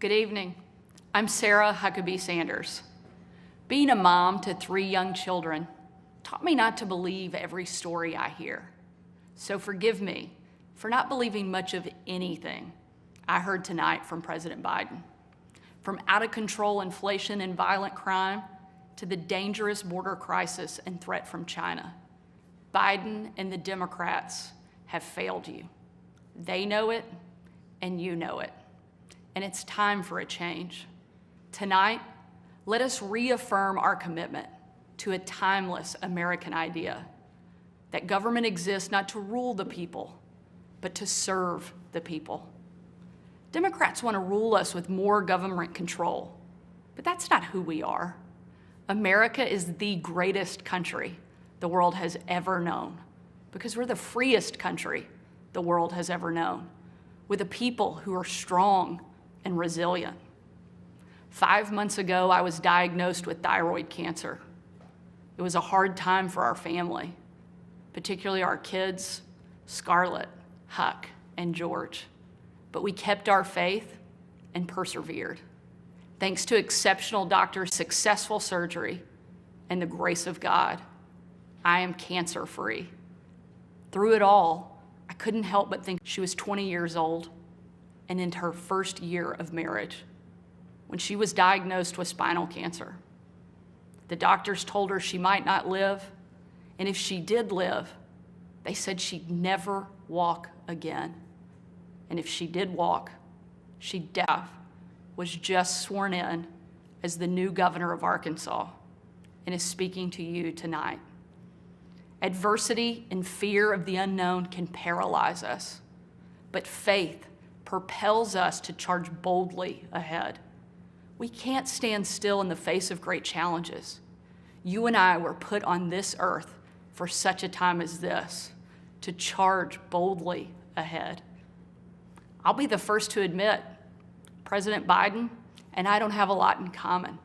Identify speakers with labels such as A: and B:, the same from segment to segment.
A: Good evening. I'm Sarah Huckabee Sanders. Being a mom to 3 young children taught me not to believe every story I hear. So forgive me for not believing much of anything I heard tonight from President Biden. From out-of-control inflation and violent crime to the dangerous border crisis and threat from China, Biden and the Democrats have failed you. They know it, and you know it. And it's time for a change. Tonight, let us reaffirm our commitment to a timeless American idea that government exists not to rule the people, but to serve the people. Democrats want to rule us with more government control, but that's not who we are. America is the greatest country the world has ever known because we're the freest country the world has ever known, with a people who are strong and resilient. 5 months ago, I was diagnosed with thyroid cancer. It was a hard time for our family, particularly our kids, Scarlett, Huck, and George. But we kept our faith and persevered. Thanks to exceptional doctors, successful surgery, and the grace of God, I am cancer-free. Through it all, I couldn't help but think she was 20 years old and in her first year of marriage when she was diagnosed with spinal cancer. The doctors told her she might not live, and if she did live, they said she'd never walk again. And if she did walk, was just sworn in as the new governor of Arkansas and is speaking to you tonight. Adversity and fear of the unknown can paralyze us, but faith propels us to charge boldly ahead. We can't stand still in the face of great challenges. You and I were put on this earth for such a time as this, to charge boldly ahead. I'll be the first to admit, President Biden and I don't have a lot in common.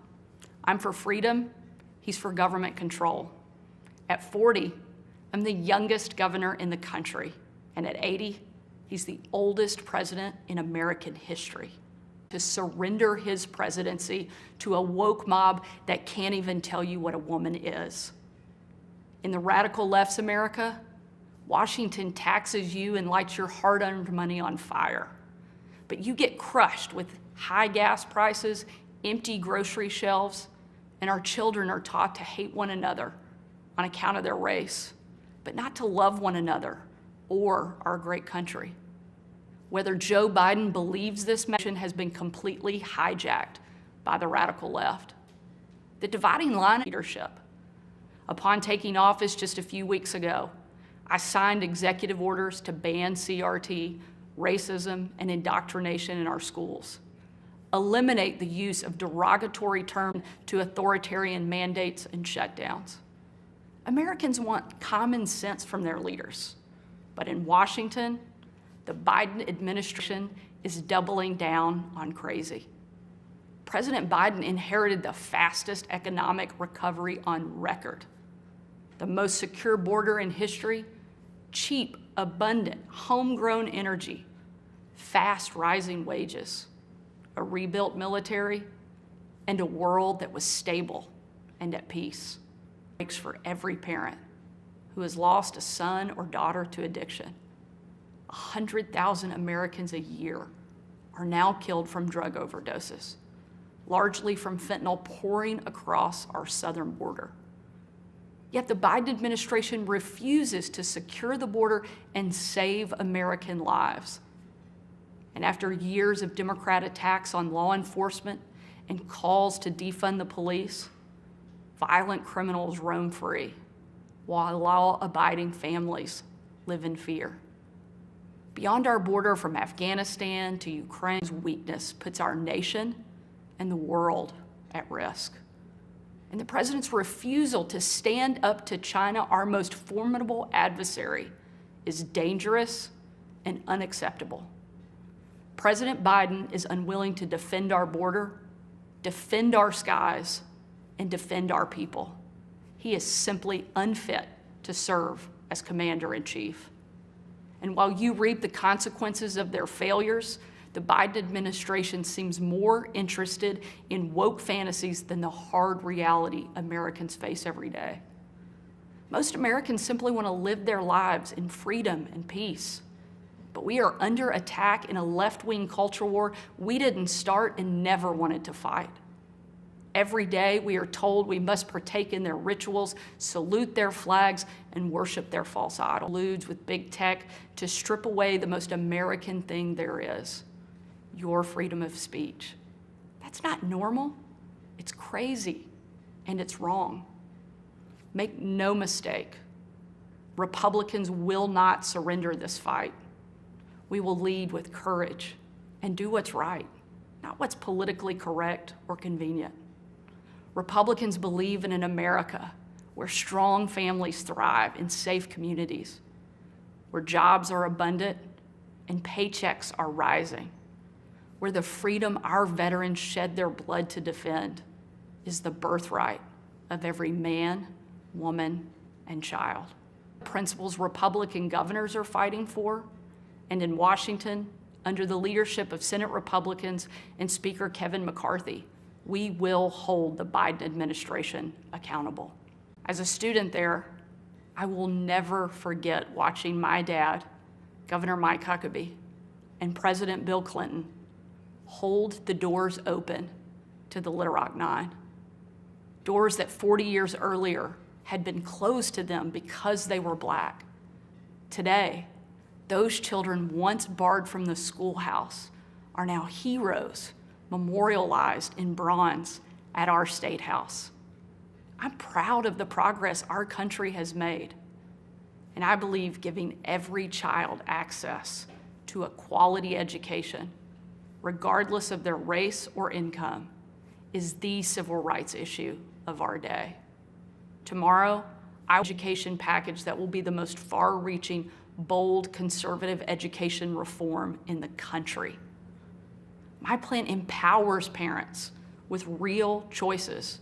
A: I'm for freedom, he's for government control. At 40, I'm the youngest governor in the country, and at 80, he's the oldest president in American history. To surrender his presidency to a woke mob that can't even tell you what a woman is. In the radical left's America, Washington taxes you and lights your hard-earned money on fire. But you get crushed with high gas prices, empty grocery shelves, and our children are taught to hate one another on account of their race, but not to love one another or our great country. Whether Joe Biden believes this mission has been completely hijacked by the radical left. The dividing line of leadership. Upon taking office just a few weeks ago, I signed executive orders to ban CRT, racism, and indoctrination in our schools. Eliminate the use of derogatory terms to authoritarian mandates and shutdowns. Americans want common sense from their leaders, but in Washington, the Biden administration is doubling down on crazy. President Biden inherited the fastest economic recovery on record, the most secure border in history, cheap, abundant, homegrown energy, fast rising wages, a rebuilt military, and a world that was stable and at peace. Breaks for every parent who has lost a son or daughter to addiction. 100,000 Americans a year are now killed from drug overdoses, largely from fentanyl pouring across our southern border. Yet the Biden administration refuses to secure the border and save American lives. And after years of Democrat attacks on law enforcement and calls to defund the police, violent criminals roam free, while law-abiding families live in fear. Beyond our border from Afghanistan to Ukraine's weakness puts our nation and the world at risk. And the president's refusal to stand up to China, our most formidable adversary, is dangerous and unacceptable. President Biden is unwilling to defend our border, defend our skies, and defend our people. He is simply unfit to serve as commander-in-chief. And while you reap the consequences of their failures, The Biden administration seems more interested in woke fantasies than the hard reality Americans face every day. Most Americans simply want to live their lives in freedom and peace. But we are under attack in a left-wing culture war we didn't start and never wanted to fight. Every day we are told we must partake in their rituals, salute their flags, and worship their false idols. Colludes with big tech to strip away the most American thing there is, your freedom of speech. That's not normal. It's crazy, and it's wrong. Make no mistake, Republicans will not surrender this fight. We will lead with courage and do what's right, not what's politically correct or convenient. Republicans believe in an America where strong families thrive in safe communities, where jobs are abundant and paychecks are rising, where the freedom our veterans shed their blood to defend is the birthright of every man, woman, and child. Principles Republican governors are fighting for, and in Washington, under the leadership of Senate Republicans and Speaker Kevin McCarthy, we will hold the Biden administration accountable. As a student there, I will never forget watching my dad, Governor Mike Huckabee, and President Bill Clinton hold the doors open to the Little Rock Nine. Doors that 40 years earlier had been closed to them because they were Black. Today, those children once barred from the schoolhouse are now heroes memorialized in bronze at our State House. I'm proud of the progress our country has made, and I believe giving every child access to a quality education, regardless of their race or income, is the civil rights issue of our day. Tomorrow, I will education package that will be the most far-reaching, bold, conservative education reform in the country. My plan empowers parents with real choices,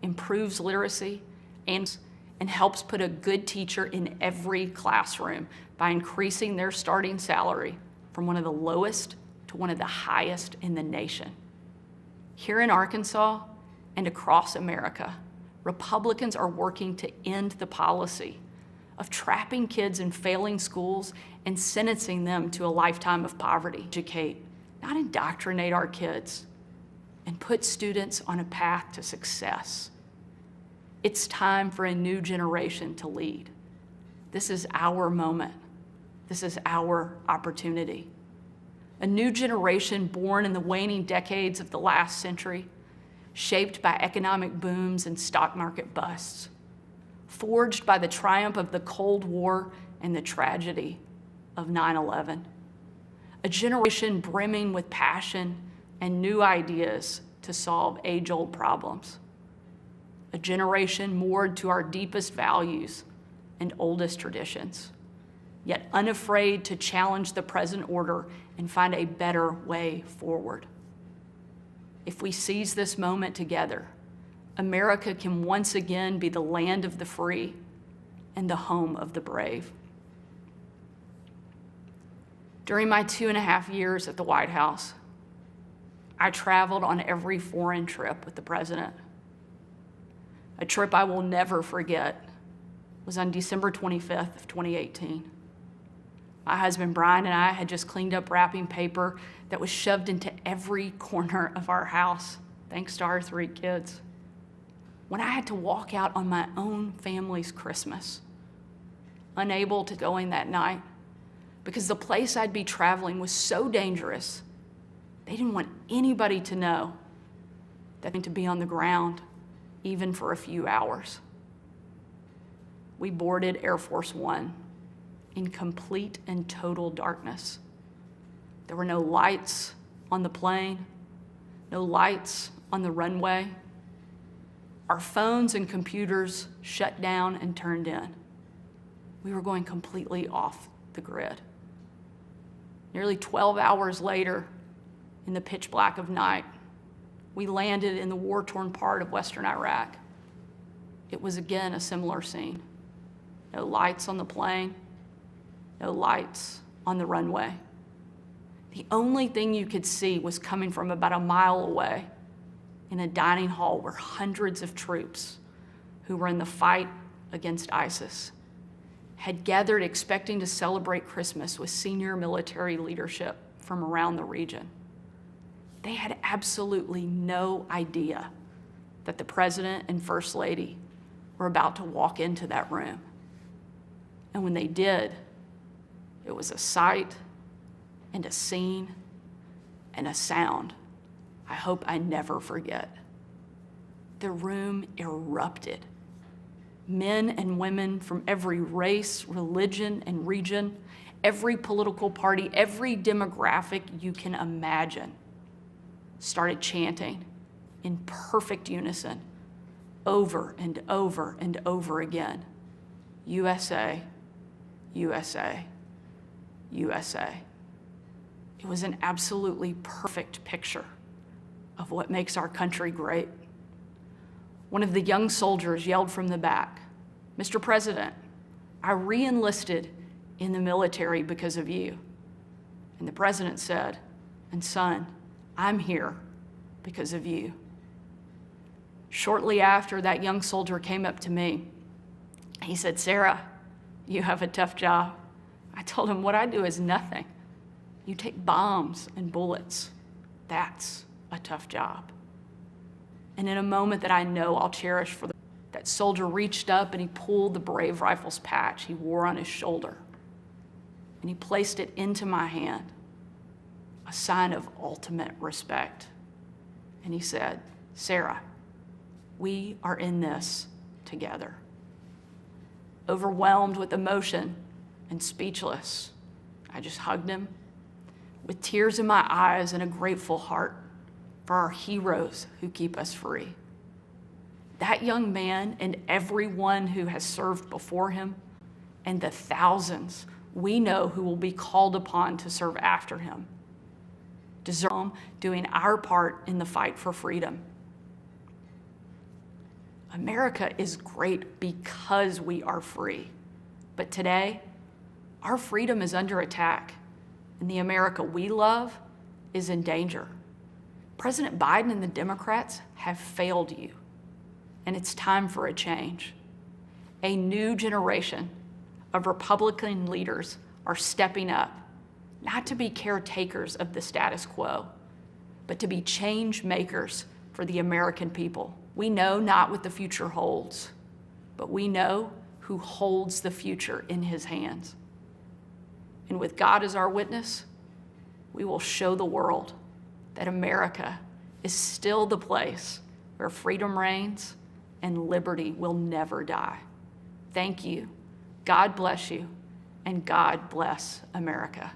A: improves literacy, and helps put a good teacher in every classroom by increasing their starting salary from one of the lowest to one of the highest in the nation. Here in Arkansas and across America, Republicans are working to end the policy of trapping kids in failing schools and sentencing them to a lifetime of poverty. Educate, not indoctrinate our kids, and put students on a path to success. It's time for a new generation to lead. This is our moment. This is our opportunity. A new generation born in the waning decades of the last century, shaped by economic booms and stock market busts, forged by the triumph of the Cold War and the tragedy of 9/11. A generation brimming with passion and new ideas to solve age-old problems. A generation moored to our deepest values and oldest traditions, yet unafraid to challenge the present order and find a better way forward. If we seize this moment together, America can once again be the land of the free and the home of the brave. During my 2.5 years at the White House, I traveled on every foreign trip with the president. A trip I will never forget was on December 25th of 2018. My husband Brian and I had just cleaned up wrapping paper that was shoved into every corner of our house, thanks to our 3 kids. When I had to walk out on my own family's Christmas, unable to go in that night because the place I'd be traveling was so dangerous, they didn't want anybody to know that to be on the ground even for a few hours. We boarded Air Force One in complete and total darkness. There were no lights on the plane, no lights on the runway. Our phones and computers shut down and turned in. We were going completely off the grid. Nearly 12 hours later, in the pitch black of night, we landed in the war-torn part of Western Iraq. It was again a similar scene. No lights on the plane, no lights on the runway. The only thing you could see was coming from about a mile away in a dining hall where hundreds of troops who were in the fight against ISIS had gathered expecting to celebrate Christmas with senior military leadership from around the region. They had absolutely no idea that the President and First Lady were about to walk into that room. And when they did, it was a sight and a scene and a sound I hope I never forget. The room erupted. Men and women from every race, religion, and region, every political party, every demographic you can imagine, started chanting in perfect unison over and over and over again, USA, USA, USA. It was an absolutely perfect picture of what makes our country great. One of the young soldiers yelled from the back, "Mr. President, I re-enlisted in the military because of you." And the president said, "And son, I'm here because of you." Shortly after, that young soldier came up to me. He said, "Sarah, you have a tough job." I told him, "What I do is nothing. You take bombs and bullets. That's a tough job." And in a moment that I know I'll cherish that soldier reached up and he pulled the Brave Rifles patch he wore on his shoulder, and he placed it into my hand, a sign of ultimate respect. And he said, "Sarah, we are in this together." Overwhelmed with emotion and speechless, I just hugged him with tears in my eyes and a grateful heart for our heroes who keep us free. That young man and everyone who has served before him, and the thousands we know who will be called upon to serve after him, deserve doing our part in the fight for freedom. America is great because we are free. But today, our freedom is under attack, and the America we love is in danger. President Biden and the Democrats have failed you, and it's time for a change. A new generation of Republican leaders are stepping up, not to be caretakers of the status quo, but to be change makers for the American people. We know not what the future holds, but we know who holds the future in his hands. And with God as our witness, we will show the world that America is still the place where freedom reigns and liberty will never die. Thank you. God bless you, and God bless America.